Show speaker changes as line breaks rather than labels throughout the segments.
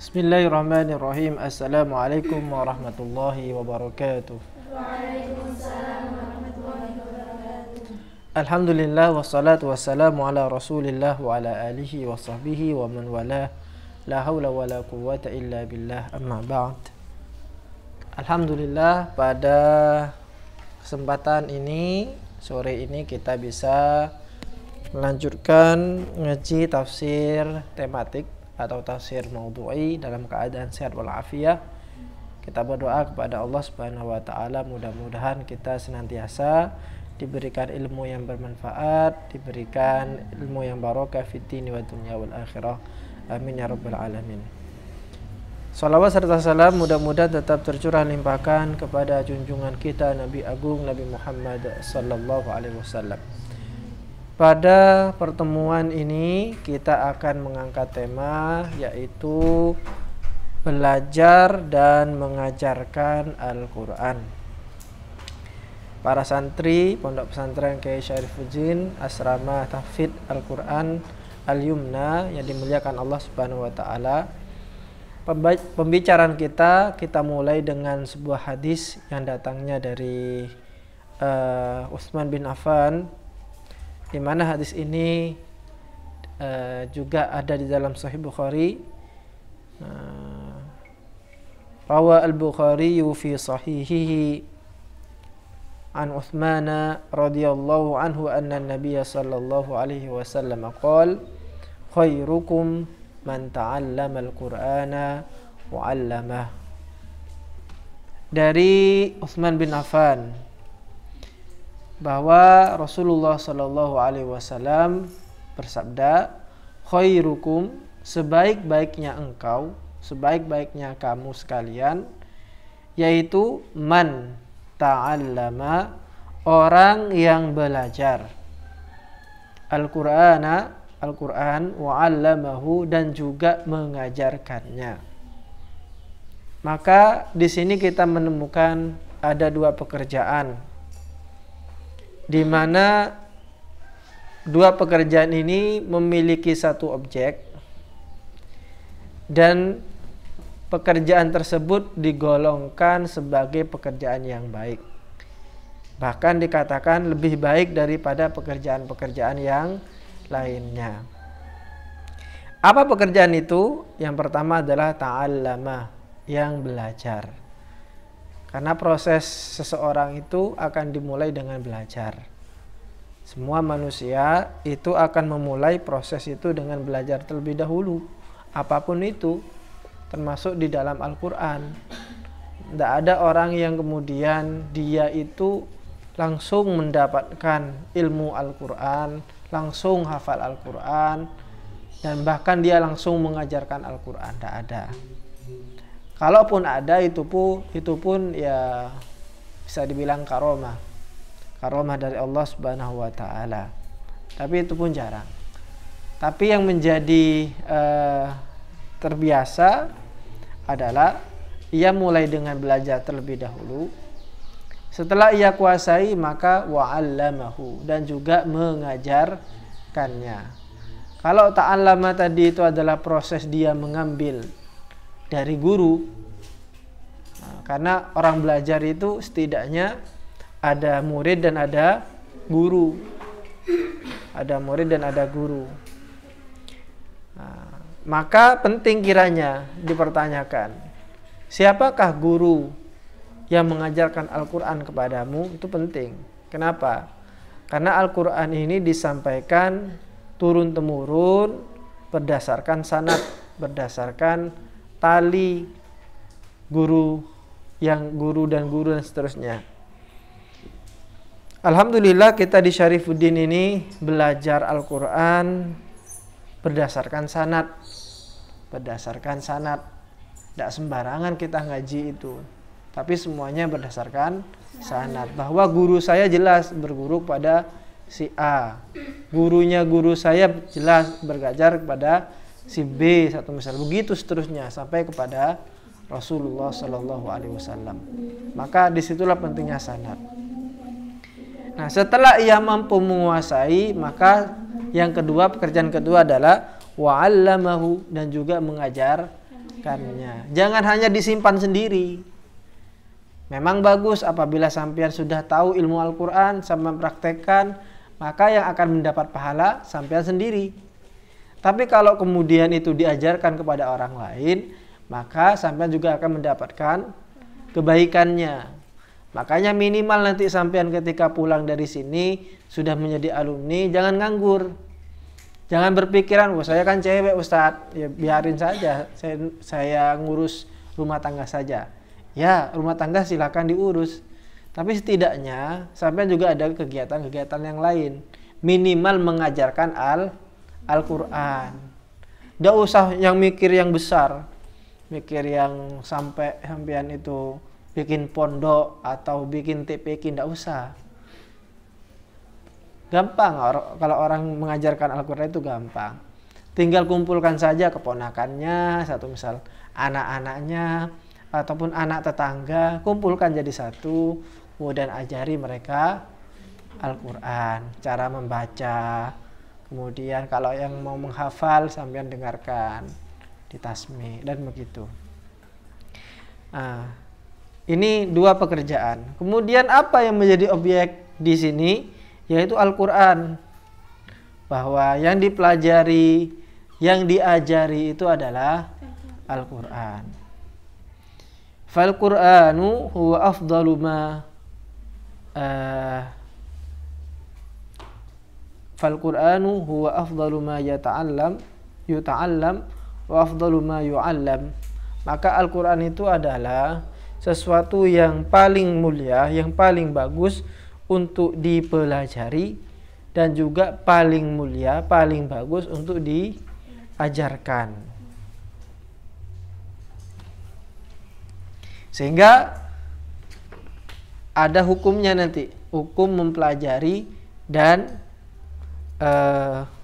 Bismillahirrahmanirrahim. Assalamualaikum warahmatullahi wabarakatuh.
Waalaikumsalam warahmatullahi wabarakatuh.
Alhamdulillah wassalatu wassalamu ala Rasulillah wa ala alihi wa sahbihi wa man wala. La haula wa la quwwata illa billah. Amma ba'd. Alhamdulillah, pada kesempatan ini, sore ini kita bisa melanjutkan ngaji tafsir tematik atau tafsir maudhu'i dalam keadaan sehat walafiat. Kita berdoa kepada Allah Subhanahu wa taala, mudah-mudahan kita senantiasa diberikan ilmu yang bermanfaat, diberikan ilmu yang barokah fid dini wa dunya wal akhirah. Amin ya rabbal alamin. Salawat serta salam mudah-mudahan tetap tercurah limpahkan kepada junjungan kita Nabi Agung Nabi Muhammad sallallahu alaihi wasallam. Pada pertemuan ini kita akan mengangkat tema yaitu belajar dan mengajarkan Al-Quran. Para santri Pondok Pesantren Kiai Syarifuddin Asrama Tahfidz Al-Quran Al-Yumna yang dimuliakan Allah Subhanahu wa taala. Pembicaraan kita mulai dengan sebuah hadis yang datangnya dari Utsman bin Affan, di mana hadis ini juga ada di dalam Sahih Bukhari. Rawa al-Bukhari fi sahihihi an Utsman radhiyallahu anhu anna an-nabiy sallallahu alaihi wasallam qala khairukum man ta'allama al-Qur'ana wa 'allamah. Dari Utsman bin Affan bahwa Rasulullah Shallallahu Alaihi Wasallam bersabda, khairukum, sebaik-baiknya engkau, sebaik-baiknya kamu sekalian, yaitu man ta'allama, orang yang belajar Al-Qur'ana, Al-Quran, wa 'allamahu, dan juga mengajarkannya. Maka di sini kita menemukan ada dua pekerjaan, di mana dua pekerjaan ini memiliki satu objek dan pekerjaan tersebut digolongkan sebagai pekerjaan yang baik. Bahkan dikatakan lebih baik daripada pekerjaan-pekerjaan yang lainnya. Apa pekerjaan itu? Yang pertama adalah ta'allama, yang belajar. Karena proses seseorang itu akan dimulai dengan belajar. Semua manusia itu akan memulai proses itu dengan belajar terlebih dahulu. Apapun itu, termasuk di dalam Al-Quran. Tidak ada orang yang kemudian dia itu langsung mendapatkan ilmu Al-Quran, langsung hafal Al-Quran, dan bahkan dia langsung mengajarkan Al-Quran. Tidak ada. Kalaupun ada, itu pun ya bisa dibilang karomah dari Allah Subhanahu wa taala. Tapi itu pun jarang. Tapi yang menjadi terbiasa adalah ia mulai dengan belajar terlebih dahulu. Setelah ia kuasai, maka wa'allamahu, dan juga mengajarkannya. Kalau ta'allama tadi itu adalah proses dia mengambil dari guru. Karena orang belajar itu setidaknya ada murid dan ada guru. Ada murid dan ada guru. Maka penting kiranya dipertanyakan, siapakah guru yang mengajarkan Al-Quran kepadamu? Itu penting. Kenapa? Karena Al-Quran ini disampaikan turun-temurun berdasarkan sanad, berdasarkan tali guru dan guru dan seterusnya. Alhamdulillah kita di Syarifuddin ini belajar Al-Quran berdasarkan sanad. Tidak sembarangan kita ngaji itu, tapi semuanya berdasarkan sanad. Bahwa guru saya jelas berguru pada si A, gurunya guru saya jelas bergajar kepada si B, satu misal, begitu seterusnya sampai kepada Rasulullah Shallallahu Alaihi Wasallam. Maka disitulah pentingnya sanad. Nah, setelah ia mampu menguasai, maka yang kedua, pekerjaan kedua adalah wa'allamahu, dan juga mengajarkannya. Jangan hanya disimpan sendiri. Memang bagus apabila sampean sudah tahu ilmu Al-Quran, sampean praktekkan, maka yang akan mendapat pahala sampean sendiri. Tapi kalau kemudian itu diajarkan kepada orang lain, maka sampean juga akan mendapatkan kebaikannya. Makanya minimal nanti sampean ketika pulang dari sini sudah menjadi alumni, jangan nganggur. Jangan berpikiran, wah saya kan cewek Ustadz, ya biarin saja, saya ngurus rumah tangga saja. Ya, rumah tangga silakan diurus. Tapi setidaknya sampean juga ada kegiatan-kegiatan yang lain. Minimal mengajarkan Al-Quran. Nggak usah yang mikir yang besar. Mikir yang sampean itu bikin pondok atau bikin TPQ, nggak usah. Gampang kalau orang mengajarkan Al-Quran itu gampang. Tinggal kumpulkan saja keponakannya, satu misal anak-anaknya, ataupun anak tetangga, kumpulkan jadi satu, kemudian ajari mereka Al-Quran, cara membaca, kemudian kalau yang mau menghafal sampean dengarkan di tasmi, dan begitu. Nah, ini dua pekerjaan. Kemudian apa yang menjadi objek di sini? Yaitu Al-Quran. Bahwa yang dipelajari, yang diajari itu adalah Al-Quran. Fal-Qur'anu huwa afdalu ma Fal-Qur'anu huwa afdalu ma yuta'allam wa afdalu ma yu'allam. Maka Al-Quran itu adalah sesuatu yang paling mulia, yang paling bagus untuk dipelajari, dan juga paling mulia, paling bagus untuk diajarkan. Sehingga ada hukumnya nanti, hukum mempelajari dan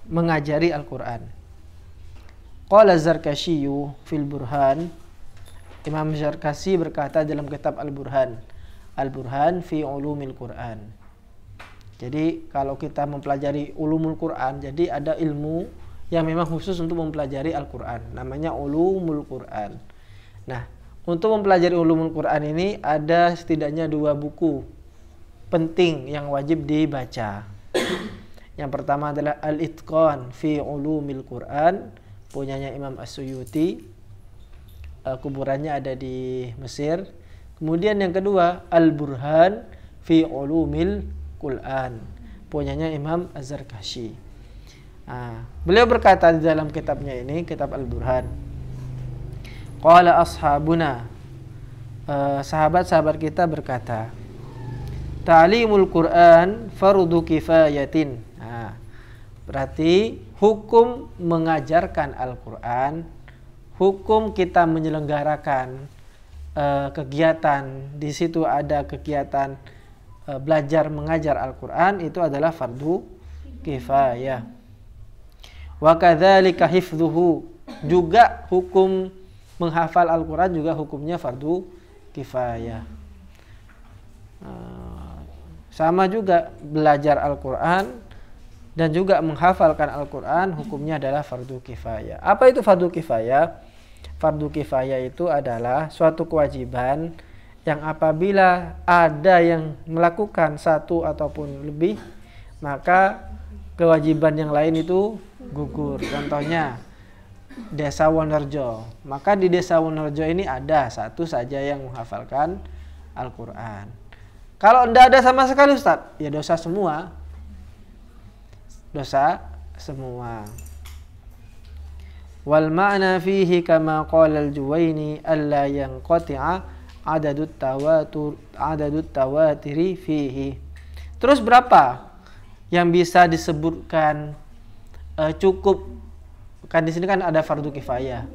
mengajari Al-Quran. Qala Zarkashiyu fil Burhan, Imam Zarkashi berkata dalam kitab Al-Burhan, Al-Burhan fi ulumil Quran. Jadi kalau kita mempelajari ulumul Quran, jadi ada ilmu yang memang khusus untuk mempelajari Al-Quran, namanya ulumul Quran. Nah, untuk mempelajari ulumul Quran ini ada setidaknya dua buku penting yang wajib dibaca. Yang pertama adalah Al-Itqan fi ulumil Quran, punyanya Imam As-Suyuti, kuburannya ada di Mesir. Kemudian yang kedua Al-Burhan fi ulumil Quran, punyanya Imam Az-Zarkashi. Beliau berkata di dalam kitabnya ini, kitab Al-Burhan, qala ashabuna, sahabat-sahabat kita berkata, ta'limul Quran fardu kifayatin. Berarti hukum mengajarkan Al-Quran, hukum kita menyelenggarakan kegiatan, di situ ada kegiatan belajar mengajar Al-Quran, itu adalah fardu kifayah. Wa kadzalika hifdzuhu, juga hukum menghafal Al-Quran juga hukumnya fardu kifayah. Sama juga belajar Al-Quran dan juga menghafalkan Al-Quran hukumnya adalah fardu kifayah. Apa itu fardu kifayah? Fardu kifayah itu adalah suatu kewajiban yang apabila ada yang melakukan satu ataupun lebih, maka kewajiban yang lain itu gugur. Contohnya Desa Wonorejo, maka di Desa Wonorejo ini ada satu saja yang menghafalkan Al-Quran. Kalau tidak ada sama sekali Ustaz, ya dosa semua. Dosa semua. Wal ma'na fihi kama qala al-Juwaini alla yanqati'a adadut tawatiri fihi. Terus berapa yang bisa disebutkan cukup? Kan di sini kan ada fardu kifayah.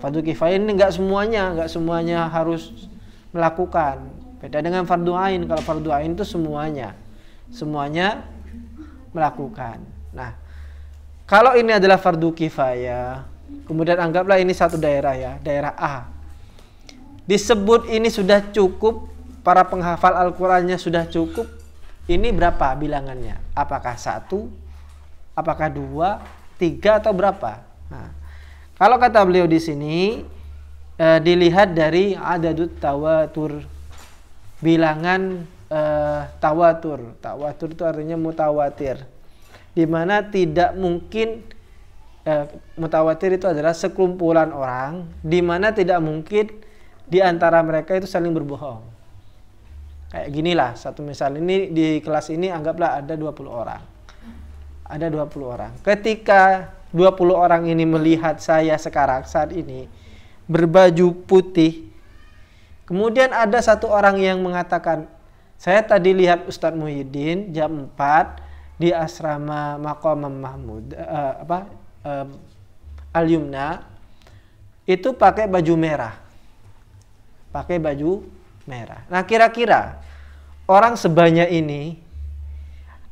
Fardu kifayah ini enggak semuanya harus melakukan. Beda dengan fardu ain. Kalau fardu ain itu semuanya melakukan. Nah, kalau ini adalah fardu kifayah, kemudian anggaplah ini satu daerah ya, daerah A. Disebut ini sudah cukup, para penghafal Al-Qur'annya sudah cukup. Ini berapa bilangannya? Apakah 1? Apakah 2? 3 atau berapa? Nah, kalau kata beliau di sini, dilihat dari adadut tawatur, bilangan tawatur. Tawatur itu artinya mutawatir, di mana tidak mungkin mutawatir itu adalah sekumpulan orang di mana tidak mungkin di antara mereka itu saling berbohong. Kayak ginilah satu misal, ini di kelas ini anggaplah ada 20 orang. Ada 20 orang. Ketika 20 orang ini melihat saya sekarang saat ini berbaju putih, kemudian ada satu orang yang mengatakan, saya tadi lihat Ustadz Muhyiddin jam 4 di asrama Maqam Mahmud Al-Yumna itu pakai baju merah. Pakai baju merah. Nah, kira-kira orang sebanyak ini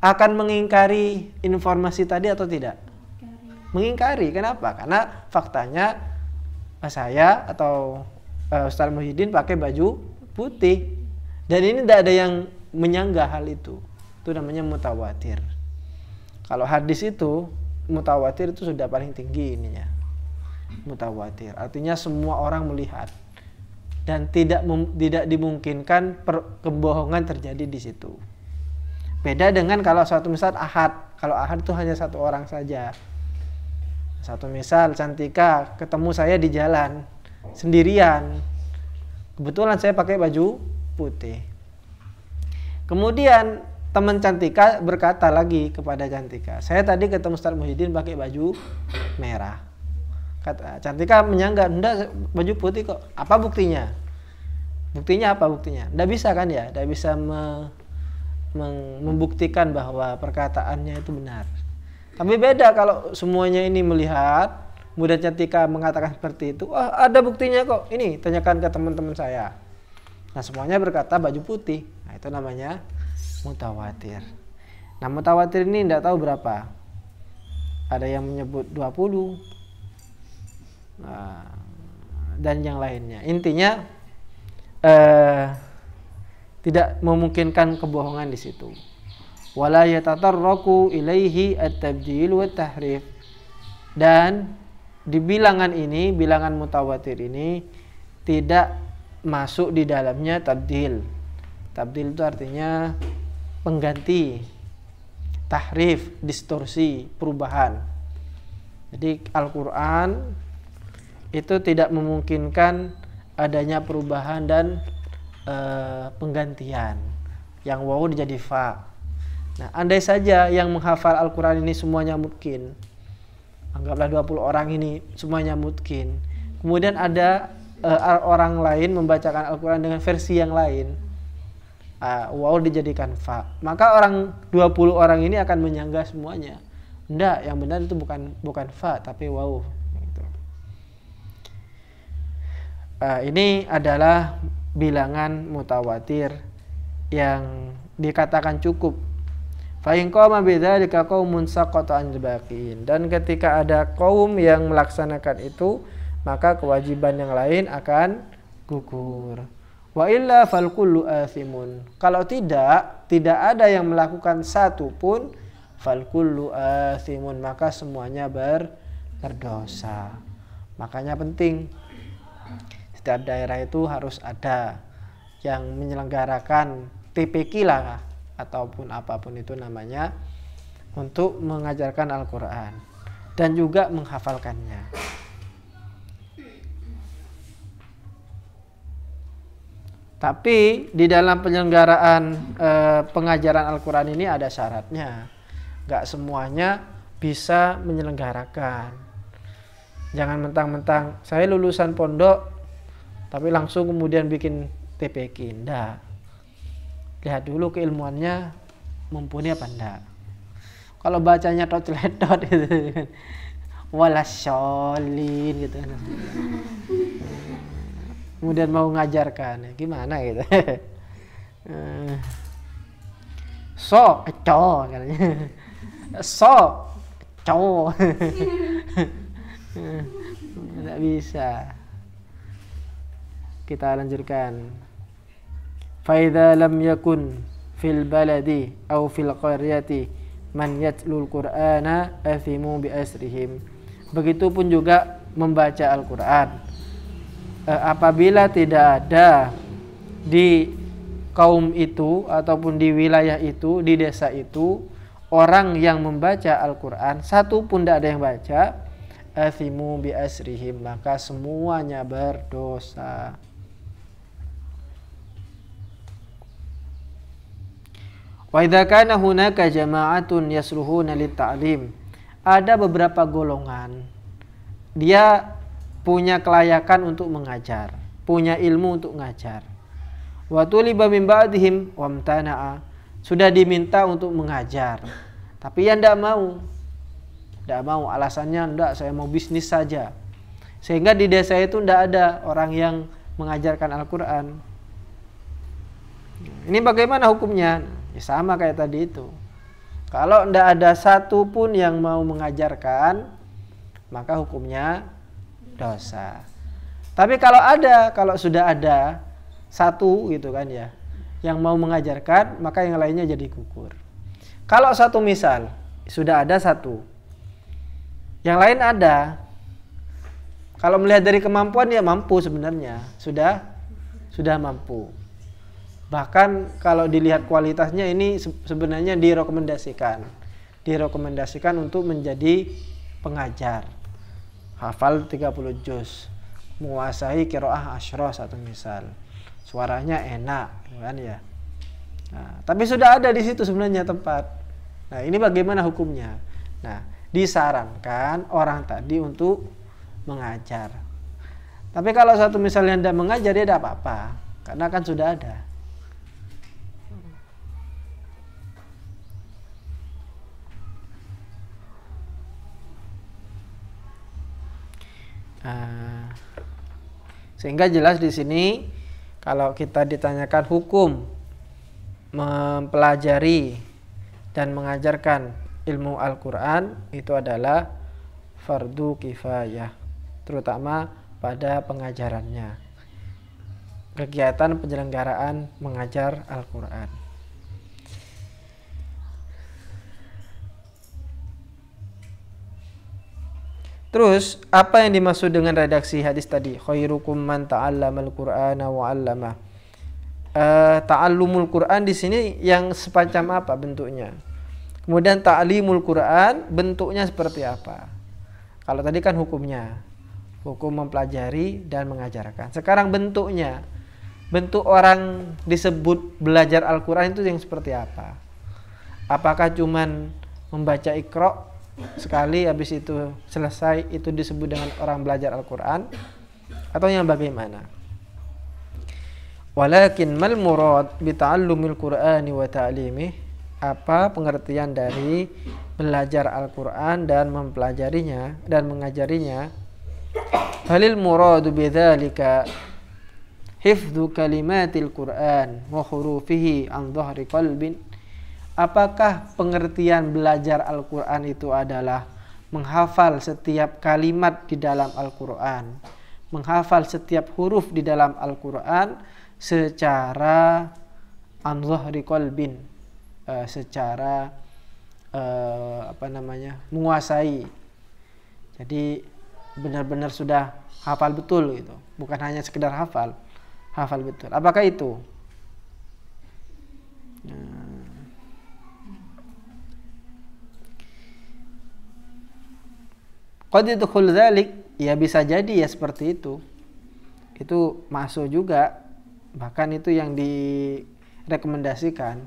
akan mengingkari informasi tadi atau tidak? Mengingkari. Kenapa? Karena faktanya saya atau Ustaz Muhyiddin pakai baju putih. Dan ini tidak ada yang menyanggah hal itu. Itu namanya mutawatir. Kalau hadis itu, mutawatir itu sudah paling tinggi ininya. Mutawatir. Artinya semua orang melihat. Dan tidak dimungkinkan kebohongan terjadi di situ. Beda dengan kalau suatu misal ahad. Kalau ahad itu hanya satu orang saja. Satu misal Cantika ketemu saya di jalan sendirian. Kebetulan saya pakai baju putih. Kemudian teman Cantika berkata lagi kepada Cantika, saya tadi ketemu Ustaz Muhyiddin pakai baju merah. Kata Cantika menyanggah, enggak, baju putih kok. Apa buktinya? Buktinya apa buktinya? Enggak bisa kan ya? Enggak bisa membuktikan bahwa perkataannya itu benar. Tapi beda kalau semuanya ini melihat, kemudian Cantika mengatakan seperti itu, ada buktinya kok. Ini tanyakan ke teman-teman saya. Nah, semuanya berkata baju putih. Nah, itu namanya mutawatir. Nah, mutawatir ini tidak tahu berapa. Ada yang menyebut 20. Nah, dan yang lainnya. Intinya tidak memungkinkan kebohongan di situ. Wala yatatarraku ilaihi at-tabdil wa tahrif. Dan di bilangan ini, bilangan mutawatir ini tidak masuk di dalamnya tabdil. Tabdil itu artinya pengganti, tahrif, distorsi, perubahan. Jadi Al-Quran itu tidak memungkinkan adanya perubahan dan penggantian. Yang waw jadi fa. Nah, andai saja yang menghafal Al-Quran ini semuanya mungkin, anggaplah 20 orang ini semuanya mungkin, kemudian ada orang lain membacakan Al-Quran dengan versi yang lain, waw dijadikan fa, maka orang 20 orang ini akan menyanggah semuanya. Enggak, yang benar itu bukan fa tapi waw gitu. Ini adalah bilangan mutawatir yang dikatakan cukup. Fa in qama bidzalika qaumun saqata anil baqiin. Dan ketika ada kaum yang melaksanakan itu, maka kewajiban yang lain akan gugur. Wa illa fal kullu athimun. Kalau tidak ada yang melakukan satu pun, fal kullu athimun, maka semuanya berdosa. Makanya penting setiap daerah itu harus ada yang menyelenggarakan TPQ lah ataupun apapun itu namanya untuk mengajarkan Al-Quran dan juga menghafalkannya. Tapi di dalam penyelenggaraan pengajaran Al-Quran ini ada syaratnya. Gak semuanya bisa menyelenggarakan. Jangan mentang-mentang saya lulusan pondok tapi langsung kemudian bikin TPQ. Enggak. Lihat dulu keilmuannya mumpuni apa enggak. Kalau bacanya tot-tot gitu kan, walasyolin gitu kan. Kemudian mau ngajarkan, gimana gitu. So, co katanya. So, co. Enggak bisa. Kita lanjutkan. Faidha lam yakun fil baladi aw fil qaryati man yatlul qur'ana athimu bi asrihim. Begitupun juga membaca Al-Quran apabila tidak ada di kaum itu ataupun di wilayah itu, di desa itu orang yang membaca Al-Quran, satu pun tidak ada yang baca, athimu bi asrihim, maka semuanya berdosa. Wa idza kana hunaka jama'atun yasluhuna lit-ta'lim, ada beberapa golongan dia punya kelayakan untuk mengajar, punya ilmu untuk mengajar. Wa tuliba min ba'dihim wamtana'a, sudah diminta untuk mengajar, tapi yang tidak mau, alasannya tidak, saya mau bisnis saja. Sehingga di desa itu tidak ada orang yang mengajarkan Al-Quran. Ini bagaimana hukumnya? Ya sama kayak tadi itu. Kalau tidak ada satu pun yang mau mengajarkan, maka hukumnya dosa. Tapi kalau sudah ada satu gitu kan ya, yang mau mengajarkan, maka yang lainnya jadi gugur. Kalau satu misal sudah ada satu, yang lain ada, kalau melihat dari kemampuan ya mampu sebenarnya, sudah mampu. Bahkan kalau dilihat kualitasnya ini sebenarnya direkomendasikan untuk menjadi pengajar. Hafal 30 juz, menguasai qiraah asyroh satu misal. Suaranya enak, kan ya. Nah, tapi sudah ada di situ sebenarnya tempat. Nah, ini bagaimana hukumnya? Nah, disarankan orang tadi untuk mengajar. Tapi kalau satu misalnya tidak mengajar, dia tidak apa-apa, karena kan sudah ada. Sehingga jelas di sini kalau kita ditanyakan hukum mempelajari dan mengajarkan ilmu Al-Quran, itu adalah fardu kifayah, terutama pada pengajarannya, kegiatan penyelenggaraan mengajar Al-Quran. Terus apa yang dimaksud dengan redaksi hadis tadi? Khairukum man ta'allamal Qur'ana wa 'allamah. Ta'allumul Qur'an di sini yang semacam apa bentuknya? Kemudian ta'limul Qur'an bentuknya seperti apa? Kalau tadi kan hukumnya, hukum mempelajari dan mengajarkan. Sekarang bentuknya, bentuk orang disebut belajar Al-Qur'an itu yang seperti apa? Apakah cuman membaca Iqra sekali habis itu selesai, itu disebut dengan orang belajar Al-Quran, atau yang bagaimana? Walakin mal murad bi ta'allumil Qur'ani wa ta'limih, apa pengertian dari belajar Al-Quran dan mempelajarinya dan mengajarinya? Halil muradu bidzalika hifdzu kalimatil Qur'an wa hurufihi an dhahri qalbin. Apakah pengertian belajar Al-Quran itu adalah menghafal setiap kalimat di dalam Al-Quran, menghafal setiap huruf di dalam Al-Quran secara an dhahri qalbin, secara menguasai. Jadi benar-benar sudah hafal betul gitu, bukan hanya sekedar hafal betul. Apakah itu? Qad yadkhul dzalik, ya bisa jadi ya seperti itu. Itu masuk juga, bahkan itu yang direkomendasikan.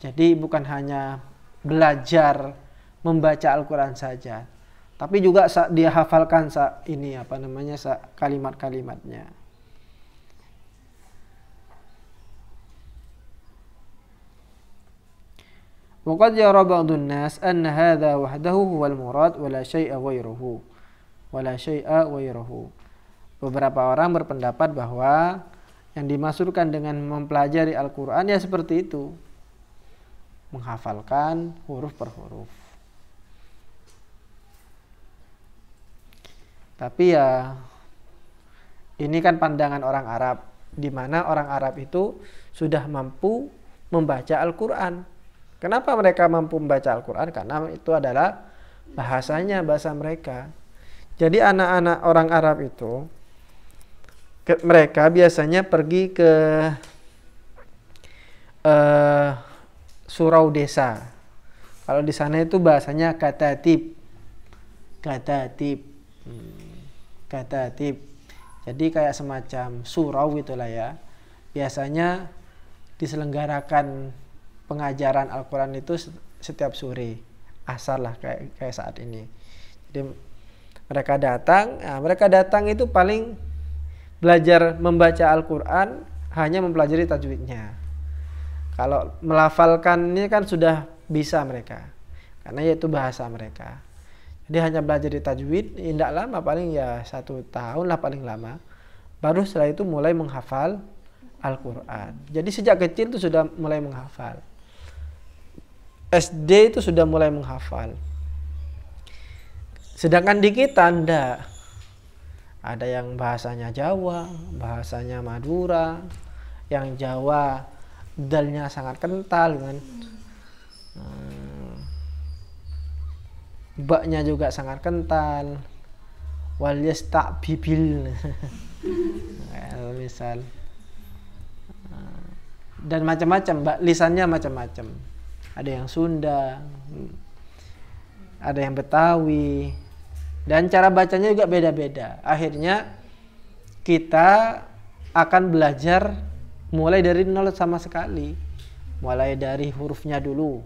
Jadi bukan hanya belajar membaca Al-Quran saja, tapi juga dia hafalkan kalimat-kalimatnya. Waqad yara ba'dun nas anna hadha wahdahu huwal murad wa la syai'a ghairuhu. Beberapa orang berpendapat bahwa yang dimaksudkan dengan mempelajari Al-Qur'an ya seperti itu, menghafalkan huruf per huruf. Tapi ya ini kan pandangan orang Arab, di mana orang Arab itu sudah mampu membaca Al-Qur'an. Kenapa mereka mampu membaca Al-Quran? Karena itu adalah bahasanya, bahasa mereka. Jadi anak-anak orang Arab itu mereka biasanya pergi ke surau desa. Kalau di sana itu bahasanya katatib. Katatib. Jadi kayak semacam surau itulah ya. Biasanya diselenggarakan pengajaran Al-Quran itu setiap sore. Asar lah kayak saat ini. Jadi mereka datang itu paling belajar membaca Al-Quran hanya mempelajari tajwidnya. Kalau melafalkan ini kan sudah bisa mereka, karena yaitu bahasa mereka. Jadi hanya belajar di tajwid, tidak lama, paling ya 1 tahun lah paling lama. Baru setelah itu mulai menghafal Al-Quran. Jadi sejak kecil itu sudah mulai menghafal. SD itu sudah mulai menghafal. Sedangkan di kita enggak. Ada yang bahasanya Jawa, bahasanya Madura, yang Jawa dalnya sangat kental kan. Baknya juga sangat kental. Wal yasta'bibil. Misal. Dan macam-macam, lisannya macam-macam. Ada yang Sunda, ada yang Betawi, dan cara bacanya juga beda-beda. Akhirnya kita akan belajar mulai dari nol sama sekali. Mulai dari hurufnya dulu.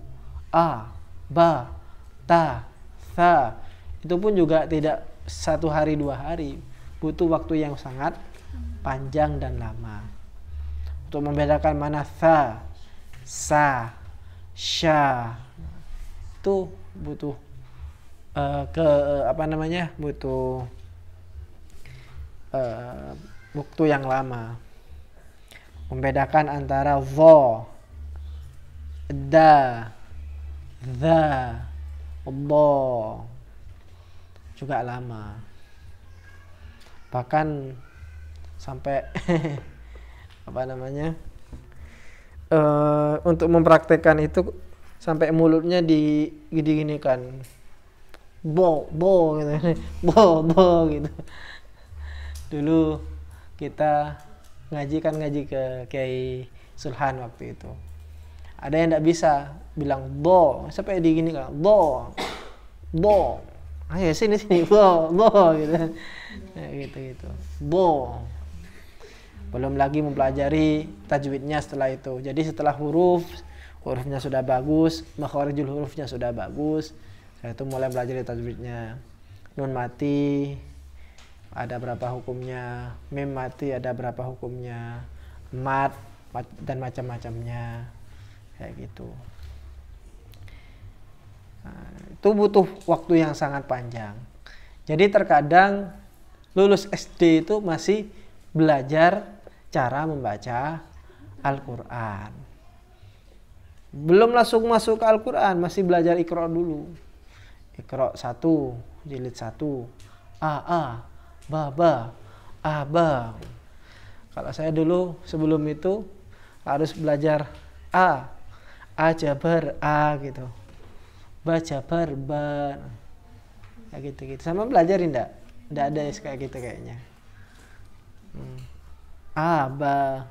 A, ba, ta, tha. Itu pun juga tidak 1 hari 2 hari. Butuh waktu yang sangat panjang dan lama. Untuk membedakan mana tha, sa, sya. Itu butuh butuh waktu yang lama. Membedakan antara vo, da, dha, bo juga lama. Bahkan sampai untuk mempraktekkan itu sampai mulutnya diginikan, bo gitu, bo gitu. Dulu kita ngaji ke Kiai Sulhan waktu itu. Ada yang tidak bisa bilang bo, sampai digini kan, bo, ayo sini bo gitu, gitu, bo. Belum lagi mempelajari tajwidnya setelah itu. Jadi setelah hurufnya sudah bagus, makharijul hurufnya sudah bagus, saya itu mulai belajar tajwidnya. Nun mati ada berapa hukumnya, mim mati ada berapa hukumnya, mat dan macam-macamnya, kayak gitu. Nah, itu butuh waktu yang sangat panjang. Jadi terkadang lulus SD itu masih belajar cara membaca Al-Quran. Belum langsung masuk ke Al-Quran, masih belajar Iqra dulu. Iqra 1, jilid 1, A, ba, ba. Kalau saya dulu sebelum itu harus belajar A jabar A gitu, ba jabar ba, kayak gitu. Sama belajarin enggak ada kayak gitu kayaknya. A ba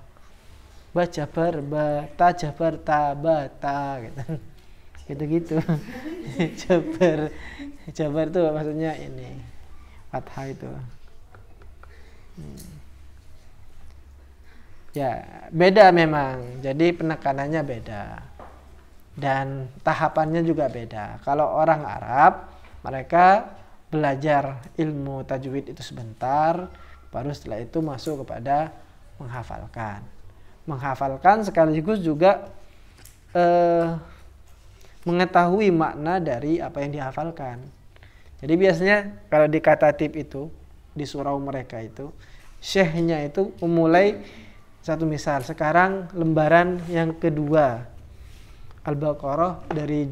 jabar ba, ta jabar ta ba ta gitu. Jabar itu maksudnya ini fathah itu. Ya, beda memang. Jadi penekanannya beda. Dan tahapannya juga beda. Kalau orang Arab, mereka belajar ilmu tajwid itu sebentar, baru setelah itu masuk kepada menghafalkan. Menghafalkan sekaligus juga mengetahui makna dari apa yang dihafalkan. Jadi biasanya kalau di katatib itu, di surau mereka itu, syekhnya itu memulai satu misal. Sekarang lembaran yang kedua Al-Baqarah dari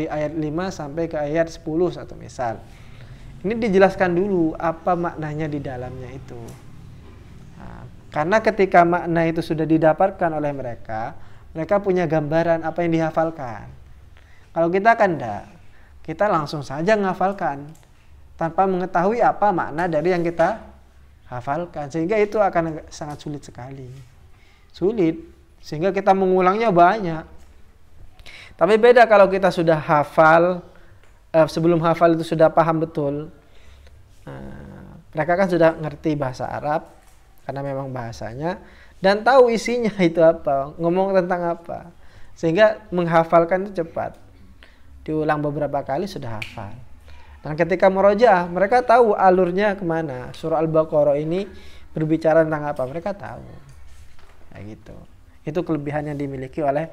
ayat 5 sampai ke ayat 10 satu misal. Ini dijelaskan dulu apa maknanya di dalamnya itu. Nah, karena ketika makna itu sudah didapatkan oleh mereka punya gambaran apa yang dihafalkan. Kalau kita kan enggak, kita langsung saja menghafalkan tanpa mengetahui apa makna dari yang kita hafalkan, sehingga itu akan sangat sulit sekali. Sulit, sehingga kita mengulangnya banyak. Tapi beda kalau kita sudah hafal, sebelum hafal itu sudah paham betul. Mereka kan sudah ngerti bahasa Arab, karena memang bahasanya, dan tahu isinya itu apa, ngomong tentang apa. Sehingga menghafalkan itu cepat. Diulang beberapa kali sudah hafal. Dan ketika murojaah, mereka tahu alurnya kemana. Surah Al-Baqarah ini berbicara tentang apa, mereka tahu. Kayak gitu. Itu kelebihan yang dimiliki oleh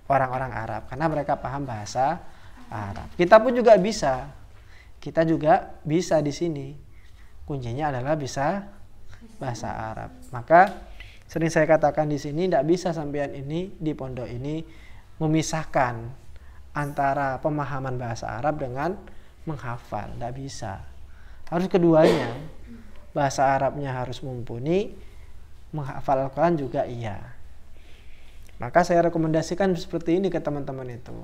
orang-orang Arab, karena mereka paham bahasa Arab. Kita pun juga bisa. Kita juga bisa di sini. Kuncinya adalah bisa bahasa Arab. Maka sering saya katakan di sini, tidak bisa sampean ini di pondok ini memisahkan antara pemahaman bahasa Arab dengan menghafal. Tidak bisa. Harus keduanya. Bahasa Arabnya harus mumpuni, menghafal Al-Quran juga iya. Maka saya rekomendasikan seperti ini ke teman-teman itu.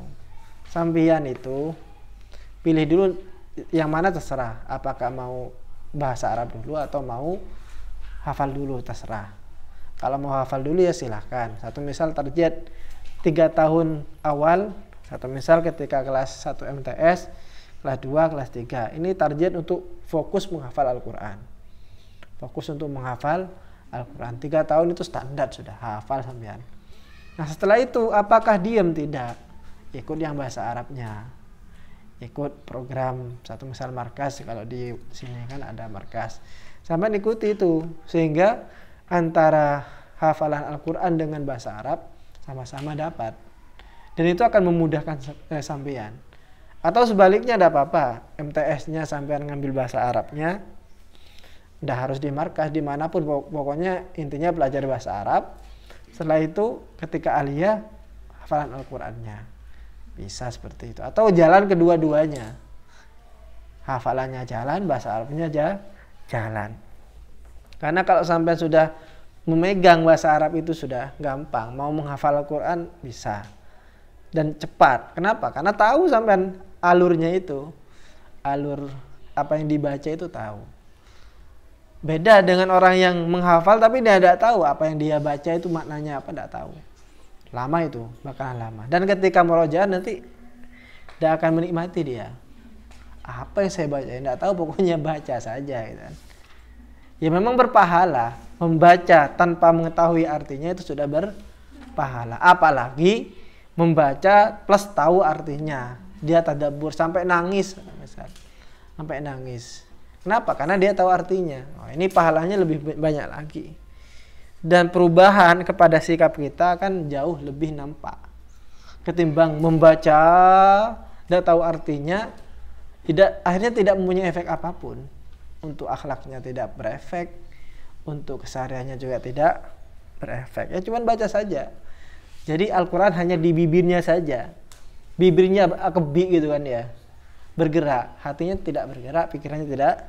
Sampean itu pilih dulu yang mana terserah. Apakah mau bahasa Arab dulu atau mau hafal dulu, terserah. Kalau mau hafal dulu ya silahkan. Satu misal target 3 tahun awal, satu misal ketika kelas 1 MTS, kelas 2, kelas 3. Ini target untuk fokus menghafal Al-Quran. Fokus untuk menghafal Al-Quran. 3 tahun itu standar sudah hafal sampean. Nah setelah itu apakah diam? Tidak. Ikut yang bahasa Arabnya. Ikut program satu misal markas, kalau di sini kan ada markas. Sampai ikuti itu, sehingga antara hafalan Al-Quran dengan bahasa Arab sama-sama dapat. Dan itu akan memudahkan sampean. Atau sebaliknya tidak apa-apa, MTS-nya sampean ngambil bahasa Arabnya, tidak harus di markas, dimanapun, pokoknya intinya belajar bahasa Arab. Setelah itu ketika aliyah, hafalan Al-Qurannya. Bisa seperti itu. Atau jalan kedua-duanya. Hafalannya jalan, bahasa Arabnya jalan. Karena kalau sampai sudah memegang bahasa Arab itu sudah gampang. Mau menghafal Al-Quran bisa. Dan cepat. Kenapa? Karena tahu sampai alurnya itu. Alur apa yang dibaca itu tahu. Beda dengan orang yang menghafal tapi dia tidak tahu apa yang dia baca itu maknanya apa, tidak tahu. Lama itu, bakalan lama. Dan ketika murojaah nanti tidak akan menikmati dia. Apa yang saya baca? Tidak tahu, pokoknya baca saja. Gitu. Ya memang berpahala. Membaca tanpa mengetahui artinya itu sudah berpahala. Apalagi membaca plus tahu artinya. Dia tadabbur sampai nangis. Sampai nangis. Kenapa? Karena dia tahu artinya. Oh, ini pahalanya lebih banyak lagi. Dan perubahan kepada sikap kita kan jauh lebih nampak. Ketimbang membaca, tidak tahu artinya, akhirnya tidak mempunyai efek apapun. Untuk akhlaknya tidak berefek, untuk kesehariannya juga tidak berefek. Ya cuma baca saja. Jadi Al-Quran hanya di bibirnya saja. Bibirnya kebi gitu kan ya. Bergerak, hatinya tidak bergerak, pikirannya tidak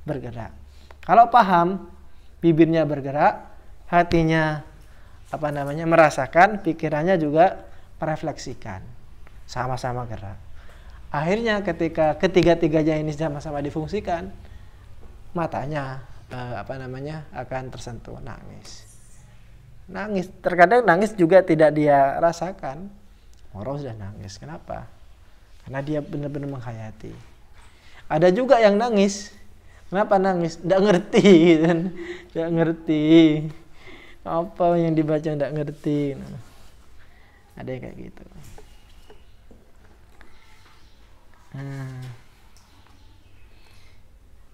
bergerak. Kalau paham, bibirnya bergerak, hatinya merasakan, pikirannya juga merefleksikan, sama-sama gerak. Akhirnya ketika ketiga-tiganya ini sama-sama difungsikan, matanya akan tersentuh, nangis. Terkadang nangis juga tidak dia rasakan. Orang sudah nangis, kenapa? Karena dia benar-benar menghayati. Ada juga yang nangis. Kenapa nangis? Tidak ngerti, kan? Tidak ngerti. Apa yang dibaca tidak ngerti. Nah, ada yang kayak gitu.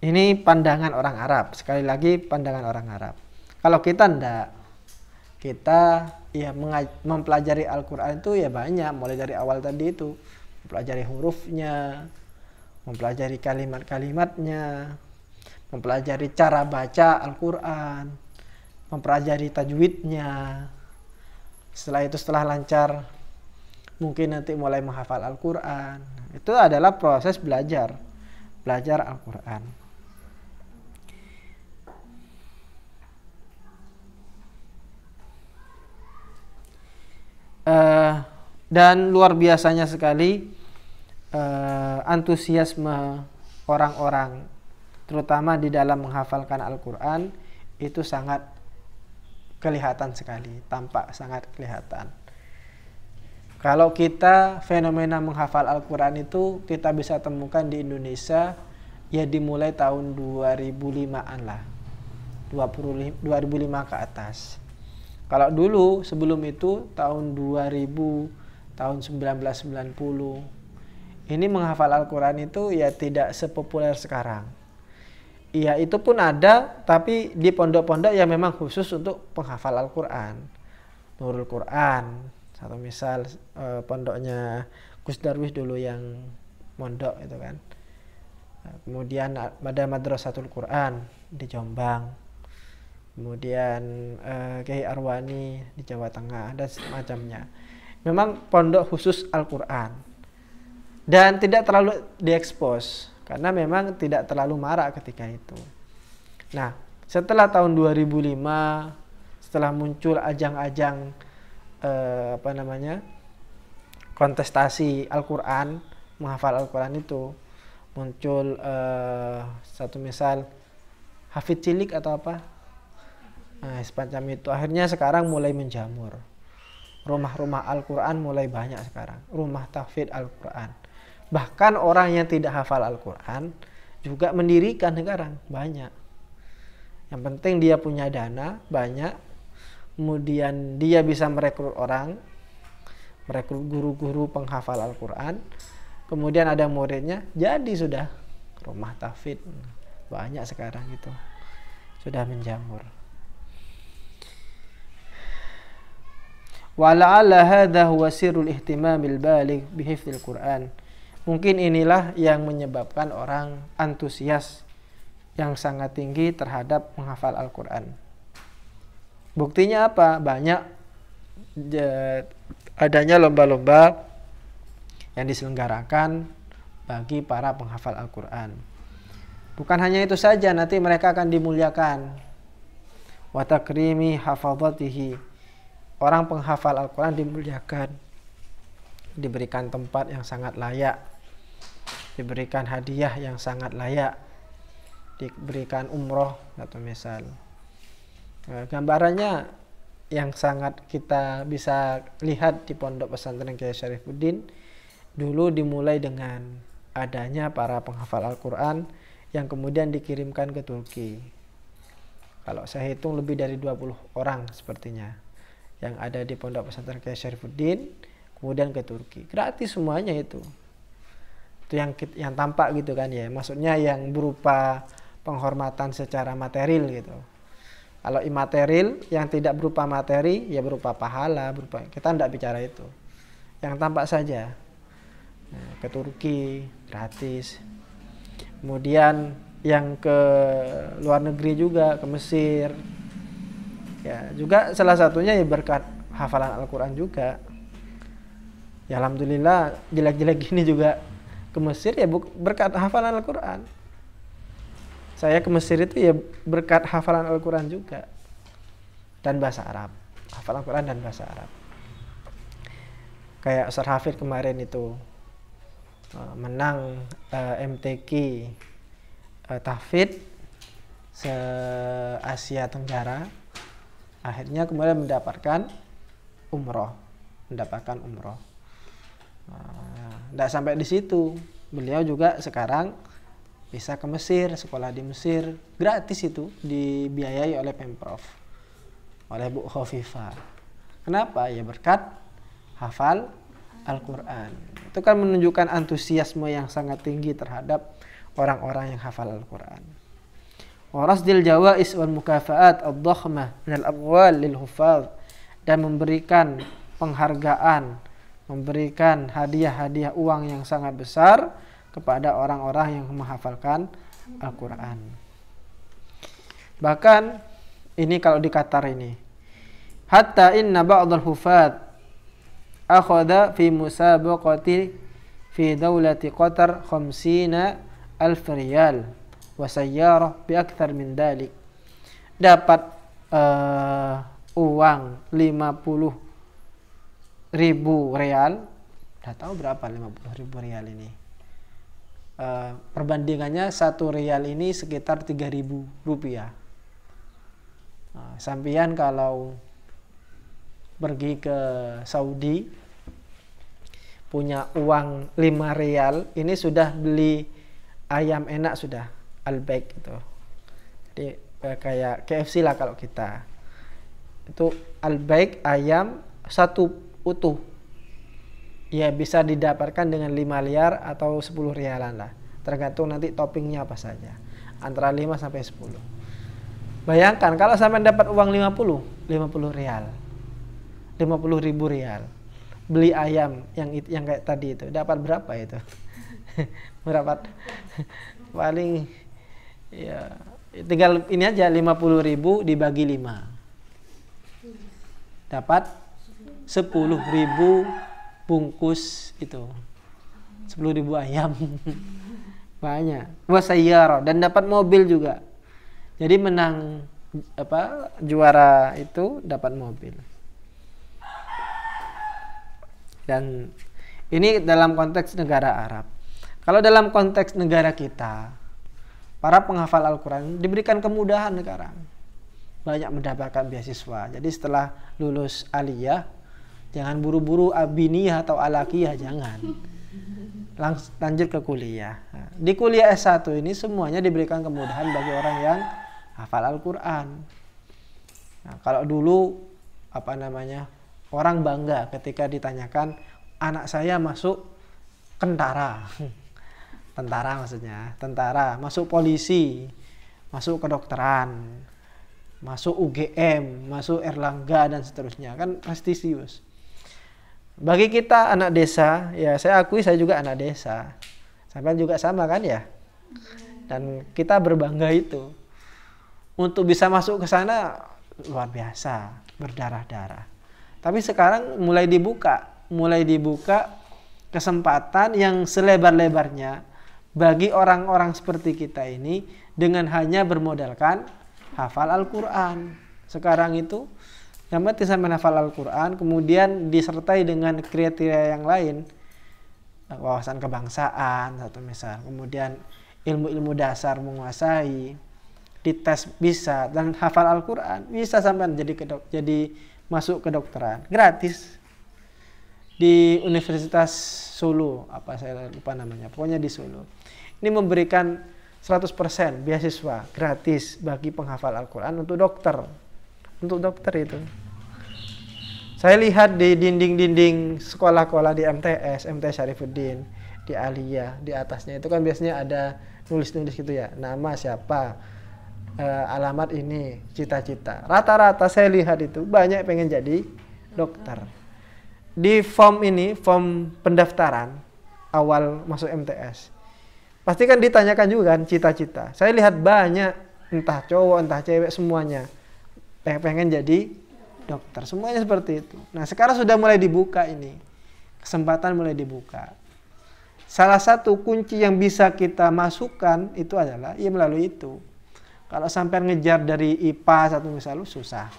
Ini pandangan orang Arab. Sekali lagi pandangan orang Arab. Kalau kita tidak, kita ya mempelajari Al-Quran itu ya banyak. Mulai dari awal tadi itu, mempelajari hurufnya, mempelajari kalimat-kalimatnya, mempelajari cara baca Al-Quran, mempelajari tajwidnya. Setelah lancar, mungkin nanti mulai menghafal Al-Quran. Itu adalah proses belajar Al-Quran. Dan luar biasanya sekali antusiasme orang-orang, terutama di dalam menghafalkan Al-Quran, itu sangat kelihatan sekali, tampak sangat kelihatan. Kalau kita fenomena menghafal Al-Quran itu kita bisa temukan di Indonesia ya dimulai tahun 2005-an lah, 2005 ke atas. Kalau dulu sebelum itu tahun 2000, tahun 1990 ini menghafal Al-Quran itu ya tidak sepopuler sekarang. Iya itu pun ada, tapi di pondok-pondok yang memang khusus untuk penghafal Al-Quran. Nurul Quran, satu misal pondoknya Gus Darwis dulu yang mondok itu kan. Kemudian ada Madrasatul Quran di Jombang. Kemudian Kiai Arwani di Jawa Tengah dan semacamnya. Memang pondok khusus Al-Quran. Dan tidak terlalu diekspos karena memang tidak terlalu marak ketika itu. Nah, setelah tahun 2005 setelah muncul ajang-ajang kontestasi Al-Quran, menghafal Al-Quran itu muncul satu misal hafid cilik atau apa, nah, semacam itu. Akhirnya sekarang mulai menjamur. Rumah-rumah Al-Quran mulai banyak sekarang, rumah tahfidz Al-Quran. Bahkan orang yang tidak hafal Al-Quran juga mendirikan sekarang banyak. Yang penting dia punya dana banyak, kemudian dia bisa merekrut orang, merekrut guru-guru penghafal Al-Quran, kemudian ada muridnya, jadi sudah rumah tahfidz banyak sekarang itu sudah menjamur. Wala'alla hadha huwa sirrul ihtimamil baligh bihifdzil Quran. Mungkin inilah yang menyebabkan orang antusias yang sangat tinggi terhadap menghafal Al-Quran. Buktinya apa? Banyak adanya lomba-lomba yang diselenggarakan bagi para penghafal Al-Quran. Bukan hanya itu saja, nanti mereka akan dimuliakan. Wa takrimi hafadzatihi. Orang penghafal Al-Quran dimuliakan, diberikan tempat yang sangat layak, diberikan hadiah yang sangat layak, diberikan umroh atau misal. Gambarannya yang sangat kita bisa lihat di Pondok Pesantren Kiai Syarifuddin dulu dimulai dengan adanya para penghafal Al-Quran yang kemudian dikirimkan ke Turki. Kalau saya hitung lebih dari 20 orang sepertinya yang ada di Pondok Pesantren Kiai Syarifuddin kemudian ke Turki. Gratis semuanya itu. Itu yang tampak gitu kan ya, maksudnya yang berupa penghormatan secara material gitu. Kalau imaterial yang tidak berupa materi ya berupa pahala, berupa, kita tidak bicara itu, yang tampak saja. Nah, ke Turki gratis, kemudian yang ke luar negeri juga, ke Mesir ya juga salah satunya ya berkat hafalan Al-Quran juga ya. Alhamdulillah jelek-jelek gini juga ke Mesir ya berkat hafalan Al-Quran. Saya ke Mesir itu ya berkat hafalan Al-Quran juga dan bahasa Arab, hafalan Al-Quran dan bahasa Arab. Kayak Ustaz Hafid kemarin itu menang MTQ tahfidz se-Asia Tenggara, akhirnya kemudian mendapatkan umroh. Tidak sampai di situ, beliau juga sekarang bisa ke Mesir, sekolah di Mesir gratis, itu dibiayai oleh Pemprov, oleh Bu Khofifah. Kenapa? Ya berkat hafal Al-Quran. Itu kan menunjukkan antusiasme yang sangat tinggi terhadap orang-orang yang hafal Al-Quran. Warasdil jawais wal mukafaat ad-dakhmah minal amwal lil huffaz, dan memberikan penghargaan, memberikan hadiah-hadiah uang yang sangat besar kepada orang-orang yang menghafalkan Al-Quran. Bahkan ini kalau di Qatar ini, hatta inna ba'dal hufaz akhadha fi musabaqati fi dawlati Qatar 50,000 riyal wa sayyarah bi akthar min dalik. Dapat uang 50.000 rial. Udah tahu berapa 50.000 rial ini? Perbandingannya 1 rial ini sekitar 3.000 rupiah. Sampean kalau pergi ke Saudi punya uang 5 rial, ini sudah beli ayam enak sudah, Al-Baik itu. Jadi kayak KFC lah kalau kita. Itu Al-Baik ayam satu utuh. Ya bisa didapatkan dengan 5 liar atau 10 rialan lah. Tergantung nanti toppingnya apa saja. Antara 5 sampai 10. Bayangkan kalau sampai dapat uang 50 rial. 50.000 rial. Beli ayam yang kayak tadi itu, dapat berapa itu? Berapa? Paling ya tinggal ini aja 50.000 dibagi 5. Dapat 10.000 bungkus itu. 10.000 ayam. Banyak. Wasayyara, dan dapat mobil juga. Jadi menang juara itu dapat mobil. Dan ini dalam konteks negara Arab. Kalau dalam konteks negara kita, para penghafal Al-Quran diberikan kemudahan sekarang. Banyak mendapatkan beasiswa. Jadi setelah lulus aliyah, jangan buru-buru abiniyah atau alakiyah, jangan. Lanjut ke kuliah. Di kuliah S1 ini semuanya diberikan kemudahan bagi orang yang hafal Al-Quran. Nah, kalau dulu orang bangga ketika ditanyakan anak saya masuk tentara, masuk polisi, masuk kedokteran, masuk UGM, masuk Erlangga dan seterusnya, kan prestisius. Bagi kita anak desa, ya saya akui saya juga anak desa, sampai juga sama kan ya, dan kita berbangga itu. Untuk bisa masuk ke sana luar biasa, berdarah-darah. Tapi sekarang mulai dibuka kesempatan yang selebar-lebarnya bagi orang-orang seperti kita ini dengan hanya bermodalkan hafal Al-Quran. Sekarang itu yang penting sampai hafal Al-Quran, kemudian disertai dengan kriteria yang lain, wawasan kebangsaan satu misal, kemudian ilmu-ilmu dasar menguasai, dites bisa, dan hafal Al-Quran bisa sampai jadi masuk kedokteran gratis di Universitas Solo, saya lupa namanya, pokoknya di Solo. Ini memberikan 100% beasiswa gratis bagi penghafal Al-Quran untuk dokter itu. Saya lihat di dinding-dinding sekolah-sekolah di MTS Syarifuddin, di Aliyah, di atasnya itu kan biasanya ada nulis-nulis gitu ya, nama siapa, alamat ini, cita-cita. Rata-rata saya lihat itu banyak pengen jadi dokter. Di form pendaftaran awal masuk MTS, pasti kan ditanyakan juga kan cita-cita. Saya lihat banyak, entah cowok entah cewek, semuanya pengen jadi dokter, semuanya seperti itu. Nah sekarang sudah mulai dibuka ini, kesempatan mulai dibuka. Salah satu kunci yang bisa kita masukkan itu adalah melalui itu. Kalau sampai ngejar dari IPA satu misal susah.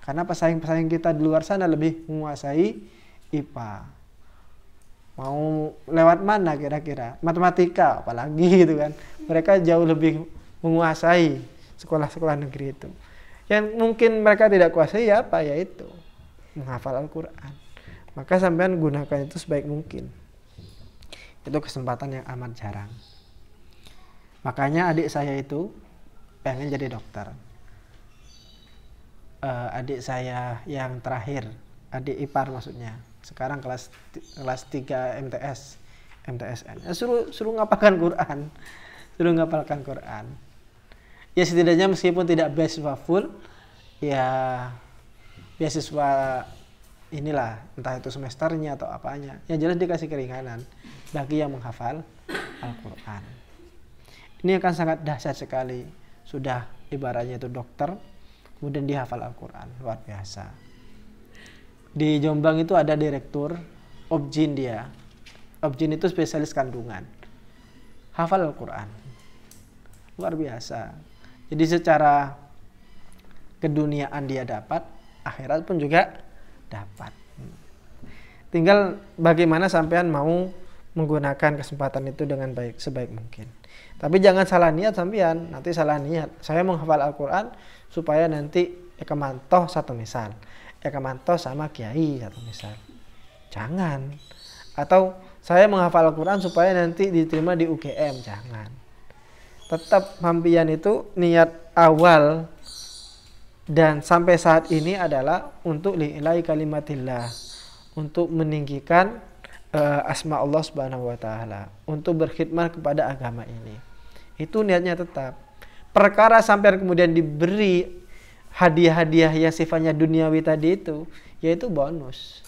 Karena pesaing-pesaing kita di luar sana lebih menguasai IPA. Mau lewat mana kira-kira? Matematika apalagi gitu kan. Mereka jauh lebih menguasai sekolah-sekolah negeri itu. Yang mungkin mereka tidak kuasai yaitu menghafal Al-Quran. Maka sampean gunakan itu sebaik mungkin. Itu kesempatan yang amat jarang. Makanya adik saya itu pengen jadi dokter. Adik saya yang terakhir, adik ipar maksudnya, sekarang kelas 3 MTSN. Suruh ngapalkan Quran. Ya setidaknya meskipun tidak beasiswa full, ya beasiswa inilah, entah itu semesternya atau apanya. Yang jelas dikasih keringanan bagi yang menghafal Al-Quran. Ini akan sangat dahsyat sekali. Sudah ibaratnya itu dokter, kemudian dihafal Al-Quran, luar biasa. Di Jombang itu ada direktur Objin dia. Objin itu spesialis kandungan, hafal Al-Quran, luar biasa. Jadi secara keduniaan dia dapat, akhirat pun juga dapat. Tinggal bagaimana sampean mau menggunakan kesempatan itu dengan baik, sebaik mungkin. Tapi jangan salah niat sampean, nanti salah niat. Saya menghafal Al-Quran supaya nanti kemantoh satu misal, kemantoh sama kiai satu misal. Jangan. Atau saya menghafal Al-Quran supaya nanti diterima di UGM, jangan. Tetap sampean itu niat awal dan sampai saat ini adalah untuk li'ilai kalimatillah, untuk meninggikan asma Allah Subhanahu wa taala, untuk berkhidmat kepada agama ini. Itu niatnya tetap. Perkara sampai kemudian diberi hadiah-hadiah yang sifatnya duniawi tadi itu, yaitu bonus.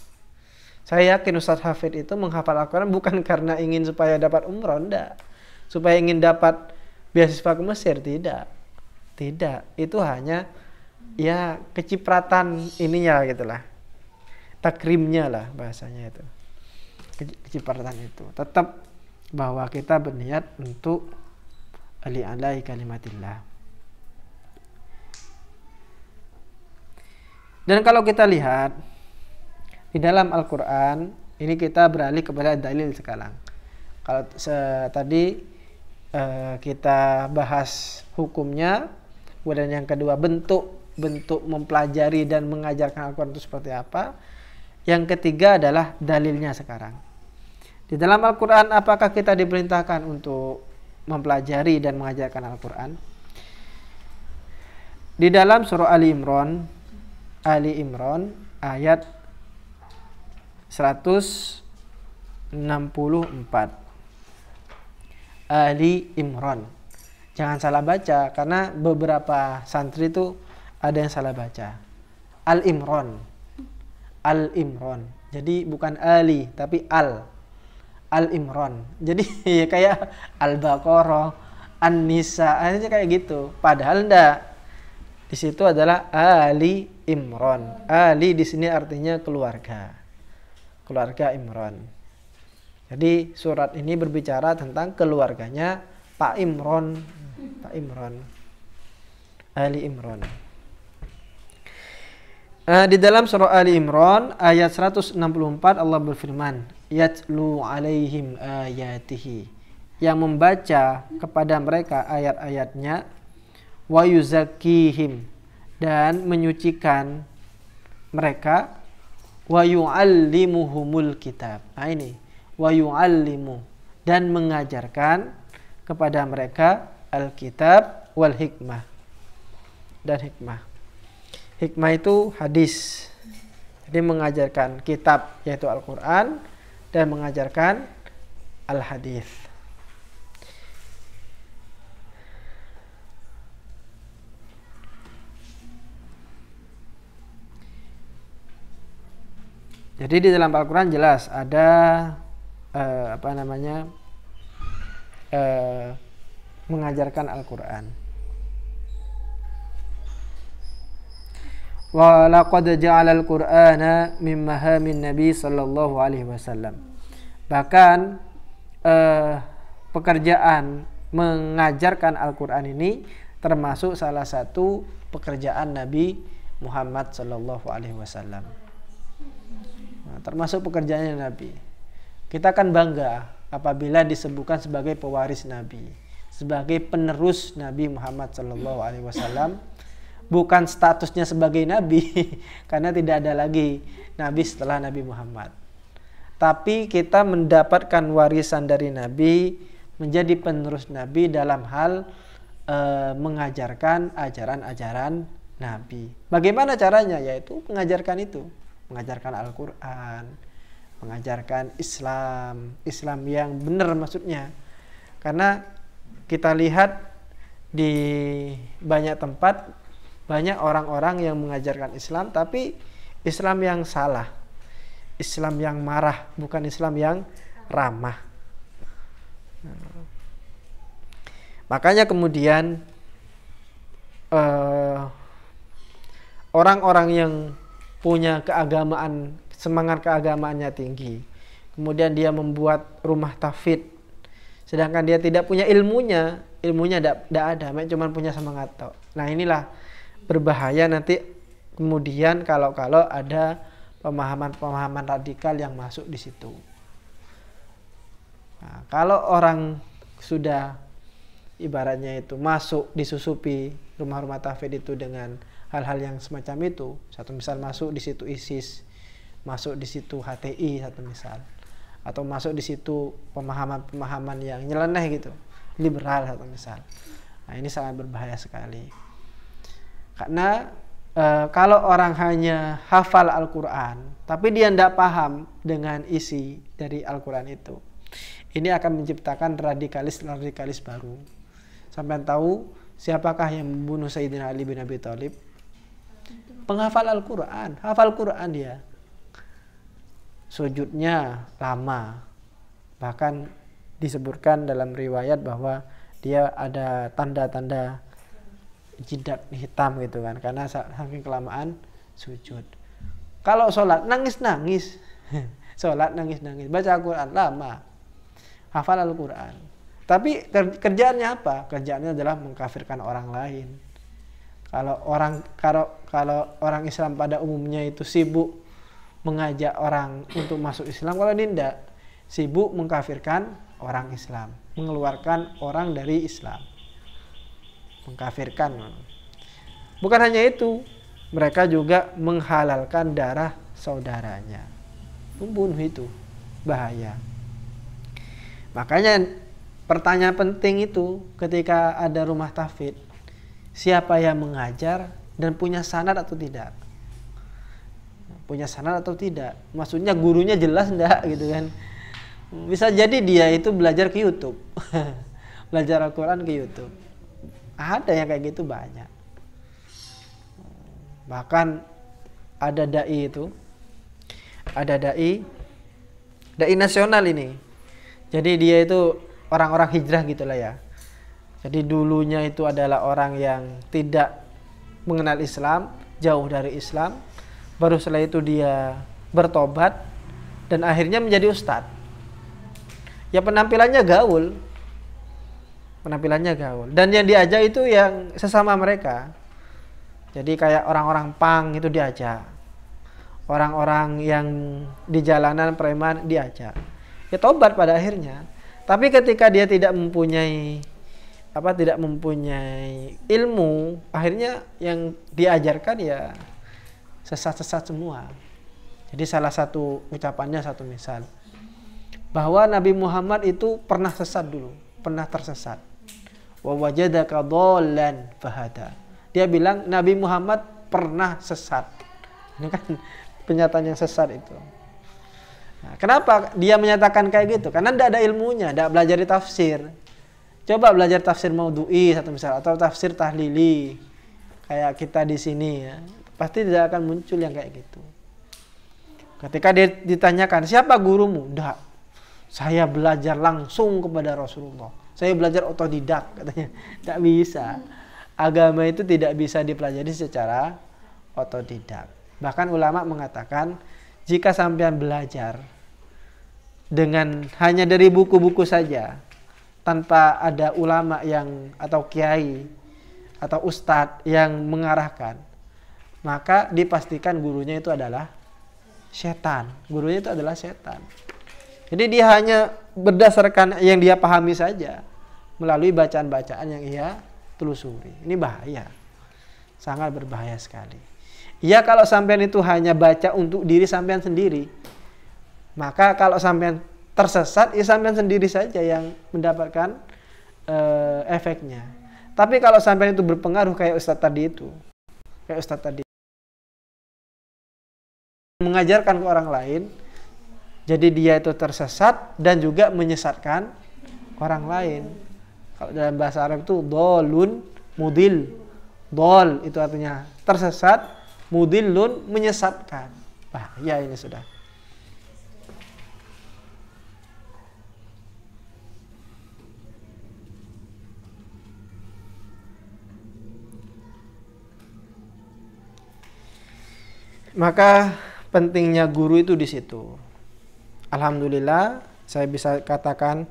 Saya yakin Ustadz Hafid itu menghafal Al-Quran bukan karena ingin supaya dapat umroh, enggak. Supaya ingin dapat beasiswa ke Mesir, tidak. Tidak, itu hanya ya kecipratan ininya gitulah. Takrimnya lah bahasanya itu. Kecipratan itu. Tetap bahwa kita berniat untuk li'alai kalimatillah. Dan kalau kita lihat di dalam Al-Quran, ini kita beralih kepada dalil sekarang. Kalau tadi kita bahas hukumnya, kemudian yang kedua bentuk mempelajari dan mengajarkan Al-Quran itu seperti apa. Yang ketiga adalah dalilnya sekarang. Di dalam Al-Quran apakah kita diperintahkan untuk mempelajari dan mengajarkan Al-Quran? Di dalam surah Ali Imran ayat 164. Ali Imran. Jangan salah baca karena beberapa santri itu ada yang salah baca. Al-Imran. Al-Imran. Jadi bukan Ali tapi Al-Imran. Jadi ya kayak Al-Baqarah, An-Nisa, aja kayak gitu. Padahal enggak. Di situ adalah Ali Imran. Ali di sini artinya keluarga. Keluarga Imran. Jadi surat ini berbicara tentang keluarganya Pak Imran. Pak Imran. Ali Imran. Di dalam surah Ali Imran ayat 164 Allah berfirman, yatlu alaihim ayatihi, yang membaca kepada mereka ayat-ayatnya, wa yuzakkihim, dan menyucikan mereka, wa yu'allimuhumul kitab. Nah ini wa yu'allimu, dan mengajarkan kepada mereka al-kitab wal hikmah, dan hikmah. Hikmah itu hadis. Jadi mengajarkan kitab yaitu Al-Quran dan mengajarkan al-hadis. Jadi di dalam Al-Quran jelas ada mengajarkan Al-Quran. Wa laqad ja'ala al-Qur'ana min mahamin Nabi sallallahu alaihi wasallam. Bahkan pekerjaan mengajarkan Al-Quran ini termasuk salah satu pekerjaan Nabi Muhammad sallallahu alaihi wasallam. Nah, termasuk pekerjaannya Nabi. Kita kan bangga apabila disebutkan sebagai pewaris Nabi, sebagai penerus Nabi Muhammad sallallahu alaihi wasallam. Bukan statusnya sebagai nabi karena tidak ada lagi nabi setelah Nabi Muhammad. Tapi kita mendapatkan warisan dari Nabi, menjadi penerus Nabi dalam hal mengajarkan ajaran-ajaran Nabi. Bagaimana caranya? Yaitu mengajarkan itu, mengajarkan Al-Quran, mengajarkan Islam yang benar maksudnya. Karena kita lihat di banyak tempat banyak orang-orang yang mengajarkan Islam, tapi Islam yang salah, Islam yang marah, bukan Islam yang ramah. Makanya kemudian orang-orang yang punya keagamaan, semangat keagamaannya tinggi, kemudian dia membuat rumah tahfidz, sedangkan dia tidak punya ilmunya tidak ada, cuma punya semangat tok. Nah inilah berbahaya nanti kemudian kalau ada pemahaman radikal yang masuk di situ. kalau orang sudah ibaratnya itu masuk disusupi rumah-rumah tahfidz itu dengan hal-hal yang semacam itu, satu misal masuk di situ ISIS, masuk di situ HTI satu misal, atau masuk di situ pemahaman-pemahaman yang nyeleneh gitu, liberal satu misal. Nah, ini sangat berbahaya sekali. Karena kalau orang hanya hafal Al-Quran, tapi dia tidak paham dengan isi dari Al-Quran itu, ini akan menciptakan radikalis baru. Sampai tahu siapakah yang membunuh Sayyidina Ali bin Abi Thalib? Penghafal Al-Quran, hafal Quran dia. Sujudnya lama, bahkan disebutkan dalam riwayat bahwa dia ada tanda-tanda jidat hitam gitu kan, karena saking kelamaan sujud. Kalau sholat nangis-nangis, sholat nangis-nangis, baca Al-Quran lama, hafal Al-Quran. Tapi kerjaannya apa? Kerjaannya adalah mengkafirkan orang lain. Kalau orang Islam pada umumnya itu sibuk mengajak orang untuk masuk Islam, kalau ini tidak, sibuk mengkafirkan orang Islam, mengeluarkan orang dari Islam, mengkafirkan. Bukan hanya itu, mereka juga menghalalkan darah saudaranya, membunuh. Itu bahaya. Makanya pertanyaan penting itu ketika ada rumah tahfidz, siapa yang mengajar dan punya sanad atau tidak? Punya sanad atau tidak? Maksudnya gurunya jelas enggak gitu kan? Bisa jadi dia itu belajar ke YouTube. Belajar Al-Quran ke YouTube. Ada yang kayak gitu banyak. Bahkan ada dai itu, ada dai nasional ini. Jadi dia itu orang-orang hijrah gitulah ya. Jadi dulunya itu adalah orang yang tidak mengenal Islam, jauh dari Islam. Baru setelah itu dia bertobat dan akhirnya menjadi ustadz. Ya penampilannya gaul. Dan yang diajak itu yang sesama mereka. Jadi kayak orang-orang pang itu diajak. Orang-orang yang di jalanan preman diajak. Ya tobat pada akhirnya. Tapi ketika dia tidak mempunyai ilmu, akhirnya yang diajarkan ya sesat-sesat semua. Jadi salah satu ucapannya satu misal, bahwa Nabi Muhammad itu pernah sesat dulu, pernah tersesat. Wa wajadaka dhallan fahada. Dia bilang Nabi Muhammad pernah sesat. Ini kan pernyataan yang sesat itu. Nah, kenapa dia menyatakan kayak gitu? Karena tidak ada ilmunya, tidak belajar di tafsir. Coba belajar tafsir maudhu'i satu misal, atau tafsir tahlili kayak kita di sini ya, pasti tidak akan muncul yang kayak gitu. Ketika dia ditanyakan siapa gurumu, tidak, saya belajar langsung kepada Rasulullah, saya belajar otodidak, katanya. Tidak bisa. Agama itu tidak bisa dipelajari secara otodidak. Bahkan ulama mengatakan jika sampean belajar dengan hanya dari buku-buku saja, tanpa ada ulama yang atau kiai atau ustadz yang mengarahkan, maka dipastikan gurunya itu adalah setan. Gurunya itu adalah setan. Jadi dia hanya berdasarkan yang dia pahami saja, melalui bacaan-bacaan yang ia telusuri. Ini bahaya, sangat berbahaya sekali. Ya kalau sampean itu hanya baca untuk diri sampean sendiri, maka kalau sampean tersesat, ya sampean sendiri saja yang mendapatkan efeknya. Tapi kalau sampean itu berpengaruh kayak Ustadz tadi, mengajarkan ke orang lain, jadi dia itu tersesat dan juga menyesatkan orang lain. Kalau dalam bahasa Arab itu dolun mudil. Dol itu artinya tersesat, mudilun menyesatkan. Bahaya ini sudah. Maka pentingnya guru itu di situ. Alhamdulillah saya bisa katakan